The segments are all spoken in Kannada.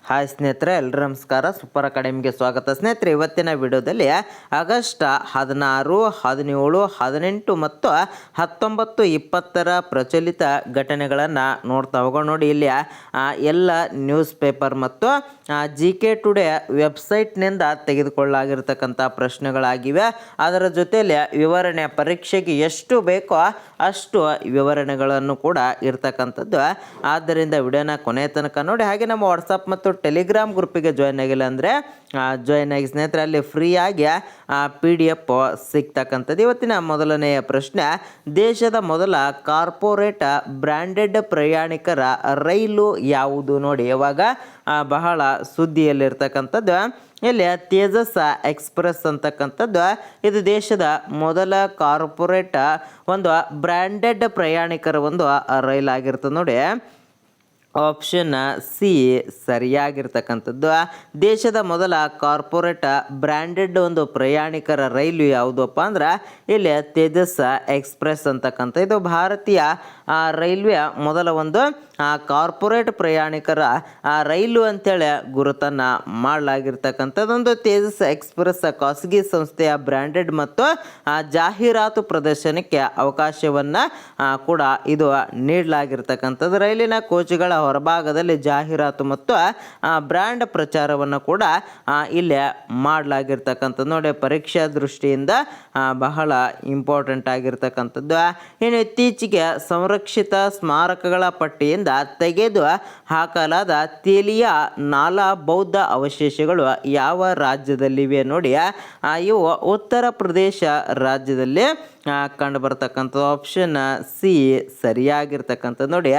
ಹಾಯ್ ಸ್ನೇಹಿತರೆ, ಎಲ್ಲರೂ ನಮಸ್ಕಾರ. ಸೂಪರ್ ಅಕಾಡೆಮಿಗೆ ಸ್ವಾಗತ. ಸ್ನೇಹಿತರೆ, ಇವತ್ತಿನ ವಿಡಿಯೋದಲ್ಲಿ ಆಗಸ್ಟ್ 16, 17, 18 ಮತ್ತು 19, 20 ಪ್ರಚಲಿತ ಘಟನೆಗಳನ್ನು ನೋಡ್ತಾ ಹೋಗೋಣ. ನೋಡಿ, ಇಲ್ಲಿ ಎಲ್ಲ ನ್ಯೂಸ್ ಪೇಪರ್ ಮತ್ತು GK ಟುಡೇ ವೆಬ್ಸೈಟ್ನಿಂದ ತೆಗೆದುಕೊಳ್ಳಲಾಗಿರ್ತಕ್ಕಂಥ ಪ್ರಶ್ನೆಗಳಾಗಿವೆ. ಅದರ ಜೊತೆಯಲ್ಲಿ ವಿವರಣೆ, ಪರೀಕ್ಷೆಗೆ ಎಷ್ಟು ಬೇಕೋ ಅಷ್ಟು ವಿವರಣೆಗಳನ್ನು ಕೂಡ ಇರ್ತಕ್ಕಂಥದ್ದು. ಆದ್ದರಿಂದ ವಿಡಿಯೋನ ಕೊನೆಯ ತನಕ ನೋಡಿ. ಹಾಗೆ ನಮ್ಮ ವಾಟ್ಸಪ್ ಮತ್ತು ಟೆಲಿಗ್ರಾಮ್ ಗ್ರೂಪಿಗೆ ಜಾಯ್ನ್ ಆಗಿಲ್ಲ ಅಂದರೆ ಜಾಯ್ನ್ ಆಗಿ ಸ್ನೇಹಿತರೆ. ಅಲ್ಲಿ ಫ್ರೀಯಾಗಿ PDF ಸಿಗ್ತಕ್ಕಂಥದ್ದು. ಇವತ್ತಿನ ಮೊದಲನೆಯ ಪ್ರಶ್ನೆ, ದೇಶದ ಮೊದಲ ಕಾರ್ಪೊರೇಟ್ ಬ್ರ್ಯಾಂಡೆಡ್ ಪ್ರಯಾಣಿಕರ ರೈಲು ಯಾವುದು? ನೋಡಿ, ಇವಾಗ ಬಹಳ ಸುದ್ದಿಯಲ್ಲಿರ್ತಕ್ಕಂಥದ್ದು ಇಲ್ಲಿ ತೇಜಸ್ ಎಕ್ಸ್ಪ್ರೆಸ್ ಅಂತಕ್ಕಂಥದ್ದು. ಇದು ದೇಶದ ಮೊದಲ ಕಾರ್ಪೊರೇಟ್ ಒಂದು ಬ್ರ್ಯಾಂಡೆಡ್ ಪ್ರಯಾಣಿಕರ ಒಂದು ರೈಲ್ ಆಗಿರ್ತದೆ. ನೋಡಿ, ಆಪ್ಷನ್ ಸಿ ಸರಿಯಾಗಿರ್ತಕ್ಕಂಥದ್ದು. ದೇಶದ ಮೊದಲ ಕಾರ್ಪೊರೇಟ್ ಬ್ರ್ಯಾಂಡೆಡ್ ಒಂದು ಪ್ರಯಾಣಿಕರ ರೈಲು ಯಾವುದಪ್ಪ ಅಂದ್ರೆ ಇಲ್ಲಿ ತೇಜಸ್ ಎಕ್ಸ್ಪ್ರೆಸ್ ಅಂತಕ್ಕಂಥ. ಇದು ಭಾರತೀಯ ರೈಲ್ವೆ ಮೊದಲ ಒಂದು ಕಾರ್ಪೊರೇಟ್ ಪ್ರಯಾಣಿಕರ ರೈಲು ಅಂತೇಳಿ ಗುರುತನ್ನು ಮಾಡಲಾಗಿರ್ತಕ್ಕಂಥದ್ದೊಂದು ತೇಜಸ್ ಎಕ್ಸ್ಪ್ರೆಸ್ ಖಾಸಗಿ ಸಂಸ್ಥೆಯ ಬ್ರ್ಯಾಂಡೆಡ್ ಮತ್ತು ಜಾಹೀರಾತು ಪ್ರದರ್ಶನಕ್ಕೆ ಅವಕಾಶವನ್ನು ಕೂಡ ಇದು ನೀಡಲಾಗಿರ್ತಕ್ಕಂಥದ್ದು. ರೈಲಿನ ಕೋಚ್ಗಳ ಹೊರಭಾಗದಲ್ಲಿ ಜಾಹೀರಾತು ಮತ್ತು ಬ್ರ್ಯಾಂಡ್ ಪ್ರಚಾರವನ್ನು ಕೂಡ ಇಲ್ಲಿ ಮಾಡಲಾಗಿರ್ತಕ್ಕಂಥದ್ದು. ನೋಡಿ, ಪರೀಕ್ಷಾ ದೃಷ್ಟಿಯಿಂದ ಬಹಳ ಇಂಪಾರ್ಟೆಂಟ್ ಆಗಿರ್ತಕ್ಕಂಥದ್ದು. ಇನ್ನು ಇತ್ತೀಚೆಗೆ ಸಂರಕ್ಷಿತ ಸ್ಮಾರಕಗಳ ಪಟ್ಟಿಯಿಂದ ತೆಗೆದು ಹಾಕಲಾದ ತೇಲಿಯಾ ನಾಲಾ ಬೌದ್ಧ ಅವಶೇಷಗಳು ಯಾವ ರಾಜ್ಯದಲ್ಲಿವೆ? ನೋಡಿ, ಇವು ಉತ್ತರ ಪ್ರದೇಶ ರಾಜ್ಯದಲ್ಲಿ ಕಂಡು ಬರ್ತಕ್ಕಂಥದ್ದು. ಆಪ್ಷನ್ ಸಿ ಸರಿಯಾಗಿರ್ತಕ್ಕಂಥದ್ದು. ನೋಡಿ,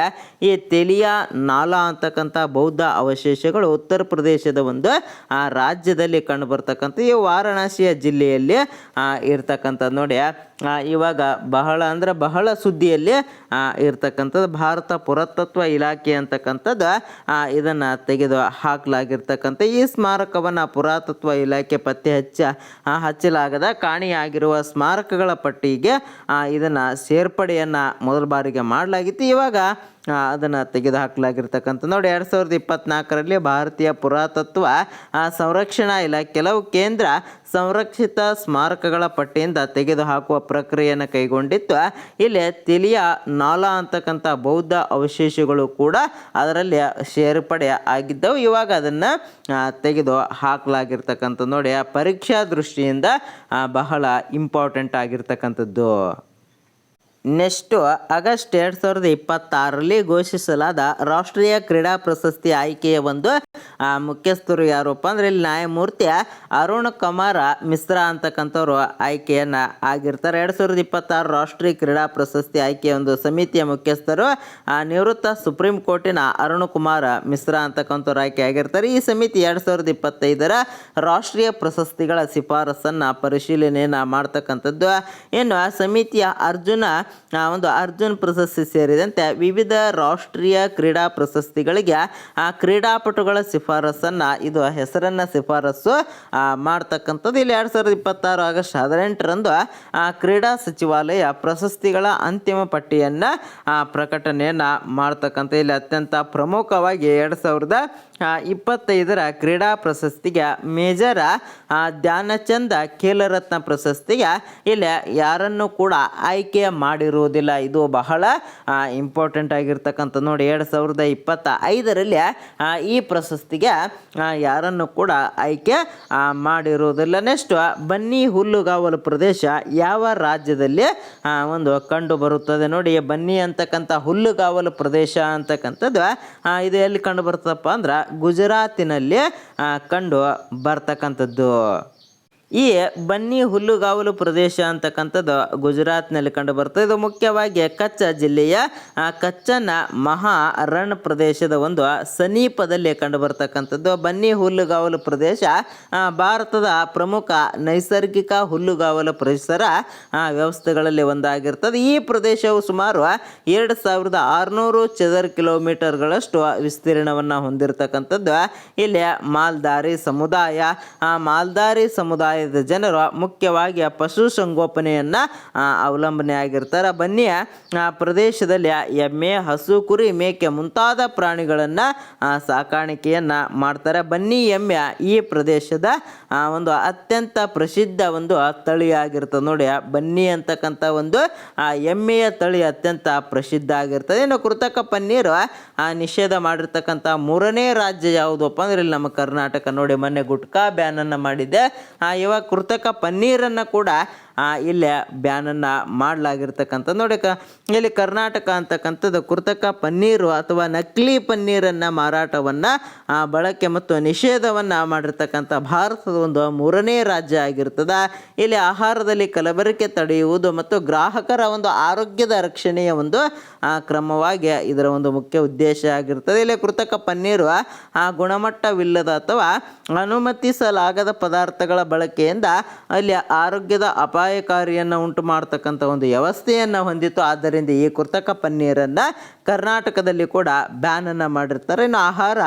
ಈ ತೇಲಿಯಾ ನಾಲಾ ಅಂತಕ್ಕಂಥ ಬೌದ್ಧ ಅವಶೇಷಗಳು ಉತ್ತರ ಪ್ರದೇಶದ ಒಂದು ರಾಜ್ಯದಲ್ಲಿ ಕಂಡು ಬರ್ತಕ್ಕಂಥ ಈ ವಾರಣಾಸಿಯ ಜಿಲ್ಲೆಯಲ್ಲಿ ಇರ್ತಕ್ಕಂಥದ್ದು. ನೋಡಿ, ಇವಾಗ ಬಹಳ ಸುದ್ದಿಯಲ್ಲಿ ಇರ್ತಕ್ಕಂಥದ್ದು ಭಾರತ ಪುರಾತತ್ವ ಇಲಾಖೆ ಅಂತಕ್ಕಂಥದ್ದು ಇದನ್ನು ತೆಗೆದು ಹಾಕಲಾಗಿರ್ತಕ್ಕಂಥ ಈ ಸ್ಮಾರಕವನ್ನು ಪುರಾತತ್ವ ಇಲಾಖೆ ಪತ್ತೆ ಹಚ್ಚಲಾಗದ ಕಾಣೆಯಾಗಿರುವ ಸ್ಮಾರಕಗಳ ಪಟ್ಟಿಗೆ ಇದನ್ನು ಸೇರ್ಪಡೆಯನ್ನು ಮೊದಲ ಬಾರಿಗೆ ಮಾಡಲಾಗಿತ್ತು. ಇವಾಗ ಅದನ್ನು ತೆಗೆದುಹಾಕಲಾಗಿರ್ತಕ್ಕಂಥ. ನೋಡಿ, 2024ರಲ್ಲಿ ಭಾರತೀಯ ಪುರಾತತ್ವ ಸಂರಕ್ಷಣಾ ಇಲಾಖೆ ಕೆಲವು ಕೇಂದ್ರ ಸಂರಕ್ಷಿತ ಸ್ಮಾರಕಗಳ ಪಟ್ಟಿಯಿಂದ ತೆಗೆದುಹಾಕುವ ಪ್ರಕ್ರಿಯೆಯನ್ನು ಕೈಗೊಂಡಿತ್ತು. ಇಲ್ಲಿ ತೇಲಿಯಾ ನಾಲಾ ಅಂತಕ್ಕಂಥ ಬೌದ್ಧ ಅವಶೇಷಗಳು ಕೂಡ ಅದರಲ್ಲಿ ಸೇರ್ಪಡೆ ಆಗಿದ್ದವು. ಇವಾಗ ಅದನ್ನು ತೆಗೆದು ಹಾಕಲಾಗಿರ್ತಕ್ಕಂಥ. ನೋಡಿ, ಪರೀಕ್ಷಾ ದೃಷ್ಟಿಯಿಂದ ಬಹಳ ಇಂಪಾರ್ಟೆಂಟ್ ಆಗಿರ್ತಕ್ಕಂಥದ್ದು. ನೆಕ್ಸ್ಟು, ಆಗಸ್ಟ್ 2026ರಲ್ಲಿ ಘೋಷಿಸಲಾದ ರಾಷ್ಟ್ರೀಯ ಕ್ರೀಡಾ ಪ್ರಶಸ್ತಿ ಆಯ್ಕೆಯ ಒಂದು ಮುಖ್ಯಸ್ಥರು ಯಾರಪ್ಪ ಅಂದರೆ ಇಲ್ಲಿ ನ್ಯಾಯಮೂರ್ತಿ ಅರುಣ್ ಕುಮಾರ್ ಮಿಶ್ರಾ ಅಂತಕ್ಕಂಥವ್ರು ಆಯ್ಕೆಯನ್ನು ಆಗಿರ್ತಾರೆ. 2026 ರಾಷ್ಟ್ರೀಯ ಕ್ರೀಡಾ ಪ್ರಶಸ್ತಿ ಆಯ್ಕೆಯ ಒಂದು ಸಮಿತಿಯ ಮುಖ್ಯಸ್ಥರು ನಿವೃತ್ತ ಸುಪ್ರೀಂ ಕೋರ್ಟಿನ ಅರುಣ್ ಕುಮಾರ್ ಮಿಶ್ರಾ ಅಂತಕ್ಕಂಥವ್ರು ಆಯ್ಕೆ ಆಗಿರ್ತಾರೆ. ಈ ಸಮಿತಿ 2025ರ ರಾಷ್ಟ್ರೀಯ ಪ್ರಶಸ್ತಿಗಳ ಶಿಫಾರಸನ್ನು ಪರಿಶೀಲನೆಯನ್ನು ಮಾಡ್ತಕ್ಕಂಥದ್ದು. ಇನ್ನು ಆ ಸಮಿತಿಯ ಅರ್ಜುನ್ ಪ್ರಶಸ್ತಿ ಸೇರಿದಂತೆ ವಿವಿಧ ರಾಷ್ಟ್ರೀಯ ಕ್ರೀಡಾ ಪ್ರಶಸ್ತಿಗಳಿಗೆ ಕ್ರೀಡಾಪಟುಗಳ ಶಿಫಾರಸನ್ನು ಹೆಸರನ್ನು ಶಿಫಾರಸು ಮಾಡ್ತಕ್ಕಂಥದ್ದು. ಇಲ್ಲಿ 2026 ಆಗಸ್ಟ್ 18ರಂದು ಕ್ರೀಡಾ ಸಚಿವಾಲಯ ಪ್ರಶಸ್ತಿಗಳ ಅಂತಿಮ ಪಟ್ಟಿಯನ್ನು ಪ್ರಕಟಣೆಯನ್ನು ಮಾಡ್ತಕ್ಕಂಥ. ಇಲ್ಲಿ ಅತ್ಯಂತ ಪ್ರಮುಖವಾಗಿ 2025ರ ಕ್ರೀಡಾ ಪ್ರಶಸ್ತಿಗೆ ಮೇಜರ್ ಧ್ಯಾನಚಂದ್ ಖೇಲರತ್ನ ಪ್ರಶಸ್ತಿಗೆ ಇಲ್ಲಿ ಯಾರನ್ನು ಕೂಡ ಆಯ್ಕೆ ಮಾಡಿರುವುದಿಲ್ಲ. ಇದು ಬಹಳ ಇಂಪಾರ್ಟೆಂಟ್ ಆಗಿರ್ತಕ್ಕಂಥ. ನೋಡಿ, 2025ರಲ್ಲಿ ಈ ಪ್ರಶಸ್ತಿಗೆ ಯಾರನ್ನು ಕೂಡ ಆಯ್ಕೆ ಮಾಡಿರುವುದಿಲ್ಲ. ನೆಕ್ಸ್ಟ್, ಬನ್ನಿ ಹುಲ್ಲುಗಾವಲು ಪ್ರದೇಶ ಯಾವ ರಾಜ್ಯದಲ್ಲಿ ಒಂದು ಕಂಡು ಬರುತ್ತದೆ? ನೋಡಿ, ಬನ್ನಿ ಅಂತಕ್ಕಂಥ ಹುಲ್ಲುಗಾವಲು ಪ್ರದೇಶ ಅಂತಕ್ಕಂಥದ್ದು ಇದು ಎಲ್ಲಿ ಕಂಡು ಬರ್ತದಪ್ಪ ಅಂದ್ರೆ ಗುಜರಾತಿನಲ್ಲಿ ಕಂಡು ಬರ್ತಕ್ಕಂಥದ್ದು. ಈ ಬನ್ನಿ ಹುಲ್ಲುಗಾವಲು ಪ್ರದೇಶ ಅಂತಕ್ಕಂಥದ್ದು ಗುಜರಾತ್ನಲ್ಲಿ ಕಂಡು ಬರ್ತದೆ. ಇದು ಮುಖ್ಯವಾಗಿ ಕಚ್ ಜಿಲ್ಲೆಯ ಕಚ್ಚನ್ ಮಹಾ ರಣ್ ಪ್ರದೇಶದ ಒಂದು ಸಮೀಪದಲ್ಲಿ ಕಂಡು ಬರ್ತಕ್ಕಂಥದ್ದು. ಬನ್ನಿ ಹುಲ್ಲುಗಾವಲು ಪ್ರದೇಶ ಭಾರತದ ಪ್ರಮುಖ ನೈಸರ್ಗಿಕ ಹುಲ್ಲುಗಾವಲು ಪರಿಸರ ವ್ಯವಸ್ಥೆಗಳಲ್ಲಿ ಒಂದಾಗಿರ್ತದೆ. ಈ ಪ್ರದೇಶವು ಸುಮಾರು 2600 ಚದರ ಕಿಲೋಮೀಟರ್ಗಳಷ್ಟು ವಿಸ್ತೀರ್ಣವನ್ನು ಹೊಂದಿರತಕ್ಕಂಥದ್ದು. ಇಲ್ಲಿ ಮಾಲ್ದಾರಿ ಸಮುದಾಯ ಸಮುದಾಯದ ಜನರು ಮುಖ್ಯವಾಗಿ ಪಶುಸಂಗೋಪನೆಯನ್ನು ಅವಲಂಬನೆ ಆಗಿರ್ತಾರೆ. ಬನ್ನಿಯ ಪ್ರದೇಶದಲ್ಲಿ ಎಮ್ಮೆ, ಹಸು, ಕುರಿ, ಮೇಕೆ ಮುಂತಾದ ಪ್ರಾಣಿಗಳನ್ನು ಸಾಕಾಣಿಕೆಯನ್ನು ಮಾಡ್ತಾರೆ. ಬನ್ನಿ ಎಮ್ಮೆ ಈ ಪ್ರದೇಶದ ಒಂದು ಅತ್ಯಂತ ಪ್ರಸಿದ್ಧ ಒಂದು ತಳಿಯಾಗಿರ್ತದೆ. ನೋಡಿ, ಬನ್ನಿ ಅಂತಕ್ಕಂಥ ಒಂದು ಎಮ್ಮೆಯ ತಳಿ ಅತ್ಯಂತ ಪ್ರಸಿದ್ಧ ಆಗಿರ್ತದೆ. ಇನ್ನು ಕೃತಕ ಪನ್ನೀರು ನಿಷೇಧ ಮಾಡಿರ್ತಕ್ಕಂಥ 3ನೇ ರಾಜ್ಯ ಯಾವುದಪ್ಪ ಅಂದ್ರೆ ಇಲ್ಲಿ ನಮ್ಮ ಕರ್ನಾಟಕ. ನೋಡಿ, ಮೊನ್ನೆ ಗುಟ್ಕಾ ಬ್ಯಾನನ್ನು ಮಾಡಿದ್ದೆ, ಇವಾಗ ಕೃತಕ ಪನ್ನೀರನ್ನು ಕೂಡ ಇಲ್ಲೇ ಬ್ಯಾನನ್ನು ಮಾಡಲಾಗಿರ್ತಕ್ಕಂಥ. ನೋಡಿ, ಇಲ್ಲಿ ಕರ್ನಾಟಕ ಅಂತಕ್ಕಂಥದ್ದು ಕೃತಕ ಪನ್ನೀರು ಅಥವಾ ನಕಲಿ ಪನ್ನೀರನ್ನು ಮಾರಾಟವನ್ನು ಬಳಕೆ ಮತ್ತು ನಿಷೇಧವನ್ನು ಮಾಡಿರ್ತಕ್ಕಂಥ ಭಾರತದ ಒಂದು 3ನೇ ರಾಜ್ಯ ಆಗಿರ್ತದೆ. ಇಲ್ಲಿ ಆಹಾರದಲ್ಲಿ ಕಲಬೆರಕೆ ತಡೆಯುವುದು ಮತ್ತು ಗ್ರಾಹಕರ ಒಂದು ಆರೋಗ್ಯದ ರಕ್ಷಣೆಯ ಒಂದು ಕ್ರಮವಾಗಿ ಇದರ ಒಂದು ಮುಖ್ಯ ಉದ್ದೇಶ ಆಗಿರ್ತದೆ. ಇಲ್ಲಿ ಕೃತಕ ಪನ್ನೀರು ಗುಣಮಟ್ಟವಿಲ್ಲದ ಅಥವಾ ಅನುಮತಿಸಲಾಗದ ಪದಾರ್ಥಗಳ ಬಳಕೆಯಿಂದ ಅಲ್ಲಿ ಆರೋಗ್ಯದ ಅಪಾಯಕಾರಿಯನ್ನು ಉಂಟು ಮಾಡ್ತಕ್ಕಂಥ ಒಂದು ವ್ಯವಸ್ಥೆಯನ್ನು ಹೊಂದಿತ್ತು. ಆದ್ದರಿಂದ ಈ ಕೃತಕ ಪನ್ನೀರನ್ನು ಕರ್ನಾಟಕದಲ್ಲಿ ಕೂಡ ಬ್ಯಾನನ್ನು ಮಾಡಿರ್ತಾರೆ. ಇನ್ನು ಆಹಾರ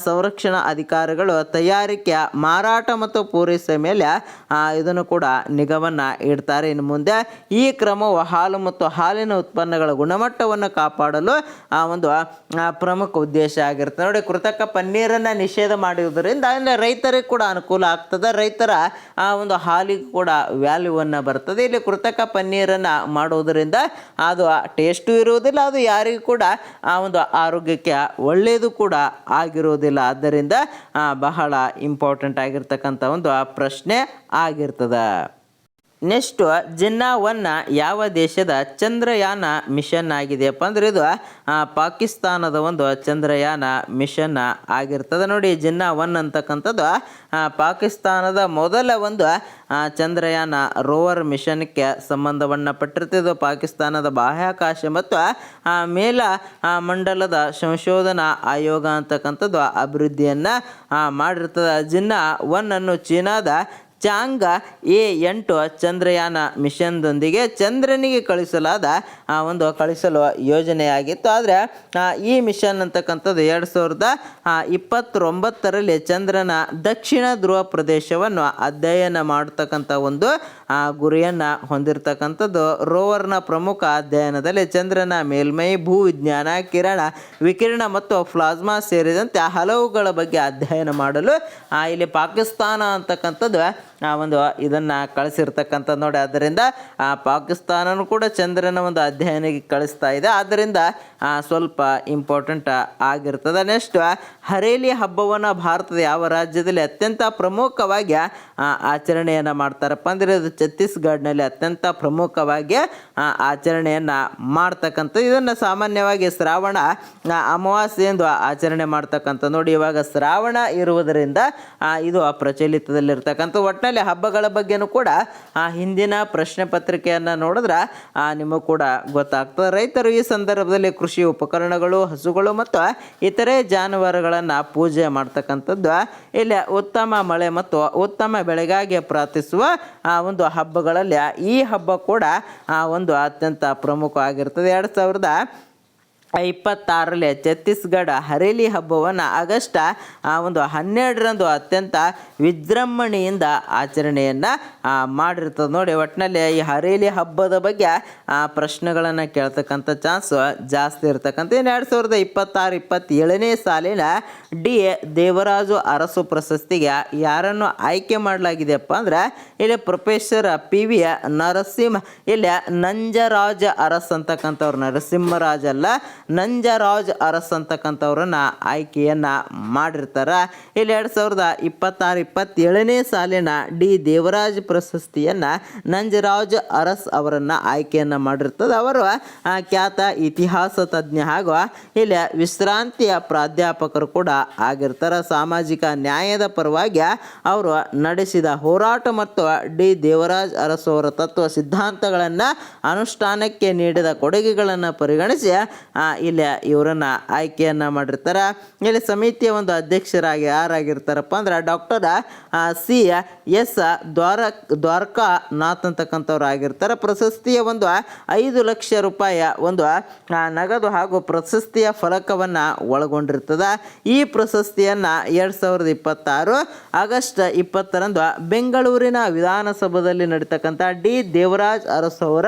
ಸಂರಕ್ಷಣಾ ಅಧಿಕಾರಿಗಳು ತಯಾರಿಕೆ, ಮಾರಾಟ ಮತ್ತು ಪೂರೈಸುವ ಮೇಲೆ ಇದನ್ನು ಕೂಡ ನಿಗಾವನ್ನು ಇಡ್ತಾರೆ. ಇನ್ನು ಮುಂದೆ ಈ ಕ್ರಮವು ಹಾಲು ಮತ್ತು ಹಾಲಿನ ಉತ್ಪನ್ನಗಳ ಗುಣಮಟ್ಟವನ್ನು ಕಾಪಾಡಲು ಒಂದು ಪ್ರಮುಖ ಉದ್ದೇಶ ಆಗಿರ್ತದೆ. ನೋಡಿ, ಕೃತಕ ಪನ್ನೀರನ್ನು ನಿಷೇಧ ಮಾಡುವುದರಿಂದ ರೈತರಿಗೆ ಕೂಡ ಅನುಕೂಲ ಆಗ್ತದೆ, ರೈತರ ಒಂದು ಹಾಲಿಗೆ ಕೂಡ ವ್ಯಾಲ್ಯೂವನ್ನು ಬರ್ತದೆ. ಇಲ್ಲಿ ಕೃತಕ ಪನ್ನೀರನ್ನು ಮಾಡುವುದರಿಂದ ಅದು ಟೇಸ್ಟು ಇರುವುದಿಲ್ಲ, ಅದು ಯಾರಿಗೂ ಕೂಡ ಒಂದು ಆರೋಗ್ಯಕ್ಕೆ ಒಳ್ಳೆಯದು ಕೂಡ ಆಗಿರುವುದಿಲ್ಲ. ಆದ್ದರಿಂದ ಬಹಳ ಇಂಪಾರ್ಟೆಂಟ್ ಆಗಿರ್ತಕ್ಕಂಥ ಒಂದು ಪ್ರಶ್ನೆ ಆಗಿರ್ತದೆ. ನೆಕ್ಸ್ಟು ಜಿನ್ನಾ-1 ಯಾವ ದೇಶದ ಚಂದ್ರಯಾನ ಮಿಷನ್ ಆಗಿದೆಯಪ್ಪ ಅಂದರೆ ಇದು ಪಾಕಿಸ್ತಾನದ ಒಂದು ಚಂದ್ರಯಾನ ಮಿಷನ್ ಆಗಿರ್ತದೆ. ನೋಡಿ, ಜಿನ್ನಾ-1 ಅಂತಕ್ಕಂಥದ್ದು ಪಾಕಿಸ್ತಾನದ ಮೊದಲ ಒಂದು ಚಂದ್ರಯಾನ ರೋವರ್ ಮಿಷನ್ಗೆ ಸಂಬಂಧವನ್ನು ಪಟ್ಟಿರ್ತದೆ. ಪಾಕಿಸ್ತಾನದ ಬಾಹ್ಯಾಕಾಶ ಮತ್ತು ಮೇಲ ಮಂಡಲದ ಸಂಶೋಧನಾ ಆಯೋಗ ಅಂತಕ್ಕಂಥದ್ದು ಅಭಿವೃದ್ಧಿಯನ್ನು ಮಾಡಿರ್ತದೆ. ಜಿನ್ನಾ-1 ಅನ್ನು ಚೀನಾದ ಚಾಂಗ್ A8 ಚಂದ್ರಯಾನ ಮಿಷನ್ದೊಂದಿಗೆ ಚಂದ್ರನಿಗೆ ಕಳಿಸಲು ಯೋಜನೆಯಾಗಿತ್ತು. ಆದರೆ ಈ ಮಿಷನ್ ಅಂತಕ್ಕಂಥದ್ದು 2029ರಲ್ಲಿ ಚಂದ್ರನ ದಕ್ಷಿಣ ಧ್ರುವ ಪ್ರದೇಶವನ್ನು ಅಧ್ಯಯನ ಮಾಡ್ತಕ್ಕಂಥ ಒಂದು ಗುರಿಯನ್ನು ಹೊಂದಿರತಕ್ಕಂಥದ್ದು. ರೋವರ್ನ ಪ್ರಮುಖ ಅಧ್ಯಯನದಲ್ಲಿ ಚಂದ್ರನ ಮೇಲ್ಮೈ, ಭೂವಿಜ್ಞಾನ, ವಿಕಿರಣ ಮತ್ತು ಪ್ಲಾಸ್ಮಾ ಸೇರಿದಂತೆ ಹಲವುಗಳ ಬಗ್ಗೆ ಅಧ್ಯಯನ ಮಾಡಲು ಇಲ್ಲಿ ಪಾಕಿಸ್ತಾನ ಅಂತಕ್ಕಂಥದ್ದು ಒಂದು ಇದನ್ನು ಕಳಿಸಿರ್ತಕ್ಕಂಥದ್ದು. ನೋಡಿ, ಆದ್ದರಿಂದ ಪಾಕಿಸ್ತಾನನೂ ಕೂಡ ಚಂದ್ರನ ಒಂದು ಅಧ್ಯಯನಕ್ಕೆ ಕಳಿಸ್ತಾ ಇದೆ. ಆದ್ದರಿಂದ ಸ್ವಲ್ಪ ಇಂಪಾರ್ಟೆಂಟ್ ಆಗಿರ್ತದೆ. ನೆಕ್ಸ್ಟ್, ಹರೇಲಿ ಹಬ್ಬವನ್ನು ಭಾರತದ ಯಾವ ರಾಜ್ಯದಲ್ಲಿ ಅತ್ಯಂತ ಪ್ರಮುಖವಾಗಿ ಆಚರಣೆಯನ್ನು ಮಾಡ್ತಾರಪ್ಪ ಅಂದರೆ ಇದು ಛತ್ತೀಸ್ಗಢನಲ್ಲಿ ಅತ್ಯಂತ ಪ್ರಮುಖವಾಗಿ ಆಚರಣೆಯನ್ನು ಮಾಡ್ತಕ್ಕಂಥದ್ದು. ಇದನ್ನು ಸಾಮಾನ್ಯವಾಗಿ ಶ್ರಾವಣ ಅಮಾವಾಸ್ಯೆ ಎಂದು ಆಚರಣೆ ಮಾಡ್ತಕ್ಕಂಥ. ನೋಡಿ, ಇವಾಗ ಶ್ರಾವಣ ಇರುವುದರಿಂದ ಇದು ಪ್ರಚಲಿತದಲ್ಲಿರ್ತಕ್ಕಂಥ. ಒಟ್ಟಿನಲ್ಲಿ ಹಬ್ಬಗಳ ಬಗ್ಗೆನೂ ಕೂಡ ಹಿಂದಿನ ಪ್ರಶ್ನೆ ಪತ್ರಿಕೆಯನ್ನು ನೋಡಿದ್ರೆ ನಿಮಗೂ ಕೂಡ ಗೊತ್ತಾಗ್ತದೆ. ರೈತರು ಈ ಸಂದರ್ಭದಲ್ಲಿ ಕೃಷಿ ಉಪಕರಣಗಳು, ಹಸುಗಳು ಮತ್ತು ಇತರೆ ಜಾನುವಾರುಗಳನ್ನು ಪೂಜೆ ಮಾಡ್ತಕ್ಕಂಥದ್ದು. ಇಲ್ಲಿ ಉತ್ತಮ ಮಳೆ ಮತ್ತು ಉತ್ತಮ ಬೆಳೆಗಾಗಿ ಪ್ರಾರ್ಥಿಸುವ ಒಂದು ಹಬ್ಬಗಳಲ್ಲಿ ಈ ಹಬ್ಬ ಕೂಡ ಒಂದು ಅತ್ಯಂತ ಪ್ರಮುಖವಾಗಿರ್ತದೆ. 2026ರಲ್ಲಿ ಛತ್ತೀಸ್ಗಢ ಹರೇಲಿ ಹಬ್ಬವನ್ನು ಆಗಸ್ಟ್ 12ರಂದು ಅತ್ಯಂತ ವಿಜೃಂಭಣೆಯಿಂದ ಆಚರಣೆಯನ್ನು ಮಾಡಿರ್ತದೆ. ನೋಡಿ, ಒಟ್ಟಿನಲ್ಲಿ ಈ ಹರೇಲಿ ಹಬ್ಬದ ಬಗ್ಗೆ ಪ್ರಶ್ನೆಗಳನ್ನು ಕೇಳ್ತಕ್ಕಂಥ ಚಾನ್ಸ್ ಜಾಸ್ತಿ ಇರ್ತಕ್ಕಂಥ. 2026-27ನೇ ಸಾಲಿನ ಡಿ ದೇವರಾಜು ಅರಸು ಪ್ರಶಸ್ತಿಗೆ ಯಾರನ್ನು ಆಯ್ಕೆ ಮಾಡಲಾಗಿದೆಯಪ್ಪ ಅಂದರೆ ಇಲ್ಲಿ ಪ್ರೊಫೆಸರ್ PV ನರಸಿಂಹ, ಇಲ್ಲಿ ನಂಜರಾಜ್ ಅರಸ್ ಅಂತಕ್ಕಂಥವ್ರು, ನರಸಿಂಹರಾಜ್ ಅಲ್ಲ, ನಂಜರಾಜ್ ಅರಸ್ ಅಂತಕ್ಕಂಥವ್ರನ್ನ ಆಯ್ಕೆಯನ್ನು ಮಾಡಿರ್ತಾರೆ. ಇಲ್ಲಿ 2026-27ನೇ ಸಾಲಿನ ಡಿ ದೇವರಾಜ್ ಪ್ರಶಸ್ತಿಯನ್ನು ನಂಜರಾಜ್ ಅರಸ್ ಅವರನ್ನು ಆಯ್ಕೆಯನ್ನು ಮಾಡಿರ್ತದೆ. ಅವರು ಖ್ಯಾತ ಇತಿಹಾಸ ತಜ್ಞ ಹಾಗೂ ಇಲ್ಲಿ ವಿಶ್ರಾಂತಿಯ ಪ್ರಾಧ್ಯಾಪಕರು ಕೂಡ ಆಗಿರ್ತಾರೆ. ಸಾಮಾಜಿಕ ನ್ಯಾಯದ ಪರವಾಗಿ ಅವರು ನಡೆಸಿದ ಹೋರಾಟ ಮತ್ತು ಡಿ ದೇವರಾಜ್ ಅರಸ್ ಅವರ ತತ್ವ ಸಿದ್ಧಾಂತಗಳನ್ನು ಅನುಷ್ಠಾನಕ್ಕೆ ನೀಡಿದ ಕೊಡುಗೆಗಳನ್ನು ಪರಿಗಣಿಸಿ ಇಲ್ಲಿ ಇವರನ್ನು ಆಯ್ಕೆಯನ್ನು ಮಾಡಿರ್ತಾರೆ. ಇಲ್ಲಿ ಸಮಿತಿಯ ಒಂದು ಅಧ್ಯಕ್ಷರಾಗಿ ಯಾರಾಗಿರ್ತಾರಪ್ಪ ಅಂದ್ರೆ ಡಾಕ್ಟರ್ CS ದ್ವಾರಕಾನಾಥ್ ಅಂತಕ್ಕಂಥವ್ರು ಆಗಿರ್ತಾರೆ. ಪ್ರಶಸ್ತಿಯ ಒಂದು 5 ಲಕ್ಷ ರೂಪಾಯಿಯ ಒಂದು ನಗದು ಹಾಗೂ ಪ್ರಶಸ್ತಿಯ ಫಲಕವನ್ನು ಒಳಗೊಂಡಿರ್ತದೆ. ಈ ಪ್ರಶಸ್ತಿಯನ್ನು 2026 ಆಗಸ್ಟ್ 20ರಂದು ಬೆಂಗಳೂರಿನ ವಿಧಾನಸೌಧದಲ್ಲಿ ನಡೀತಕ್ಕಂಥ ಡಿ ದೇವರಾಜ್ ಅರಸು ಅವರ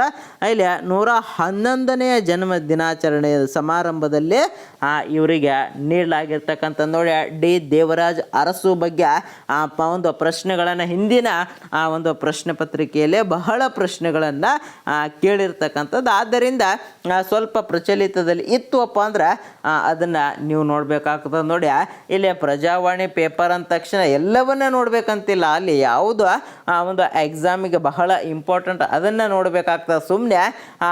ಇಲ್ಲಿ 111ನೇ ಜನ್ಮ ದಿನಾಚರಣೆಯ ಸಮಾರಂಭದಲ್ಲಿ ಇವರಿಗೆ ನೀಡಲಾಗಿರ್ತಕ್ಕಂಥ ನೋಡಿ ಡಿ ದೇವರಾಜ್ ಅರಸು ಬಗ್ಗೆ ಒಂದು ಪ್ರಶ್ನೆಗಳನ್ನು ಹಿಂದಿನ ಒಂದು ಪ್ರಶ್ನೆ ಪತ್ರಿಕೆಯಲ್ಲಿ ಬಹಳ ಪ್ರಶ್ನೆಗಳನ್ನು ಕೇಳಿರ್ತಕ್ಕಂಥದ್ದು. ಆದ್ದರಿಂದ ಸ್ವಲ್ಪ ಪ್ರಚಲಿತದಲ್ಲಿ ಇತ್ತುವಪ್ಪ ಅಂದ್ರೆ ಅದನ್ನು ನೀವು ನೋಡಬೇಕಾಗ್ತದೆ. ನೋಡಿ ಇಲ್ಲಿ ಪ್ರಜಾವಾಣಿ ಪೇಪರ್ ಅಂದ ತಕ್ಷಣ ಎಲ್ಲವನ್ನ ನೋಡ್ಬೇಕಂತಿಲ್ಲ, ಅಲ್ಲಿ ಯಾವುದು ಒಂದು ಎಕ್ಸಾಮಿಗೆ ಬಹಳ ಇಂಪಾರ್ಟೆಂಟ್ ಅದನ್ನು ನೋಡಬೇಕಾಗ್ತದೆ. ಸುಮ್ಮನೆ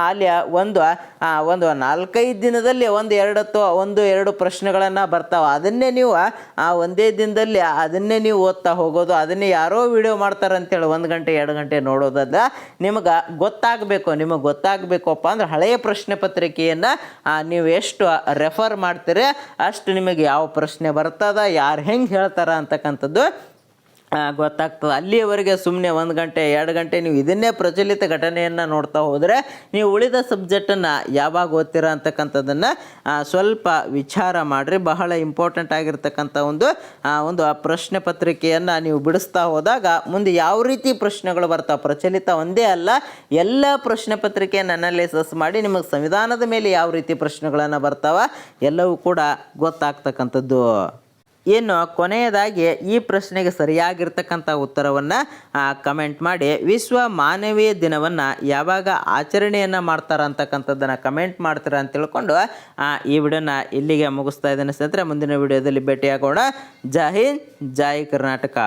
ಅಲ್ಲಿ ಒಂದು 4-5 ದಿನದಲ್ಲಿ ಒಂದು ಎರಡು ಪ್ರಶ್ನೆಗಳನ್ನು ಬರ್ತಾವೆ, ಅದನ್ನೇ ನೀವು ಒಂದೇ ದಿನದಲ್ಲಿ ಅದನ್ನೇ ನೀವು ಓದ್ತಾ ಹೋಗೋದು, ಅದನ್ನೇ ಯಾರೋ ವಿಡಿಯೋ ಮಾಡ್ತಾರೆ ಅಂತೇಳಿ 1 ಗಂಟೆ 2 ಗಂಟೆ ನೋಡೋದಲ್ಲ. ನಿಮಗೆ ಗೊತ್ತಾಗಬೇಕಪ್ಪ ಅಂದ್ರೆ ಹಳೆಯ ಪ್ರಶ್ನೆ ಪತ್ರಿಕೆಯನ್ನು ನೀವು ಎಷ್ಟು ರೆಫರ್ ಮಾಡ್ತೀರಿ ಅಷ್ಟು ನಿಮಗೆ ಯಾವ ಪ್ರಶ್ನೆ ಬರ್ತದ, ಯಾರು ಹೆಂಗೆ ಹೇಳ್ತಾರ ಅಂತಕ್ಕಂಥದ್ದು ಗೊತ್ತಾಗ್ತದೆ. ಅಲ್ಲಿಯವರೆಗೆ ಸುಮ್ಮನೆ 1 ಗಂಟೆ 2 ಗಂಟೆ ನೀವು ಇದನ್ನೇ ಪ್ರಚಲಿತ ಘಟನೆಯನ್ನು ನೋಡ್ತಾ ಹೋದರೆ ನೀವು ಉಳಿದ ಸಬ್ಜೆಕ್ಟನ್ನು ಯಾವಾಗ ಓದ್ತೀರಾ ಅಂತಕ್ಕಂಥದ್ದನ್ನು ಸ್ವಲ್ಪ ವಿಚಾರ ಮಾಡಿರಿ. ಬಹಳ ಇಂಪಾರ್ಟೆಂಟ್ ಆಗಿರ್ತಕ್ಕಂಥ ಒಂದು ಪ್ರಶ್ನೆ ಪತ್ರಿಕೆಯನ್ನು ನೀವು ಬಿಡಿಸ್ತಾ ಹೋದಾಗ ಮುಂದೆ ಯಾವ ರೀತಿ ಪ್ರಶ್ನೆಗಳು ಬರ್ತಾವೆ, ಪ್ರಚಲಿತ ಒಂದೇ ಅಲ್ಲ ಎಲ್ಲ ಪ್ರಶ್ನೆ ಪತ್ರಿಕೆಯನ್ನು ಅನಾಲಿಸಿಸ್ ಮಾಡಿ ನಿಮಗೆ ಸಂವಿಧಾನದ ಮೇಲೆ ಯಾವ ರೀತಿ ಪ್ರಶ್ನೆಗಳನ್ನು ಬರ್ತಾವೆ ಎಲ್ಲವೂ ಕೂಡ ಗೊತ್ತಾಗ್ತಕ್ಕಂಥದ್ದು. ಇನ್ನು ಕೊನೆಯದಾಗಿ ಈ ಪ್ರಶ್ನೆಗೆ ಸರಿಯಾಗಿರ್ತಕ್ಕಂಥ ಉತ್ತರವನ್ನು ಕಮೆಂಟ್ ಮಾಡಿ. ವಿಶ್ವ ಮಾನವೀಯ ದಿನವನ್ನು ಯಾವಾಗ ಆಚರಣೆಯನ್ನು ಮಾಡ್ತಾರೆ ಅಂತಕ್ಕಂಥದ್ದನ್ನು ಕಮೆಂಟ್ ಮಾಡ್ತೀರಾ ಅಂತ ತಿಳ್ಕೊಂಡು ಈ ವಿಡಿಯೋನ ಇಲ್ಲಿಗೆ ಮುಗಿಸ್ತಾ ಇದ್ದೇನೆ ಸ್ನೇಹಿತರೆ. ಮುಂದಿನ ವಿಡಿಯೋದಲ್ಲಿ ಭೇಟಿಯಾಗೋಣ. ಜೈ ಹಿಂದ್, ಜೈ ಕರ್ನಾಟಕ.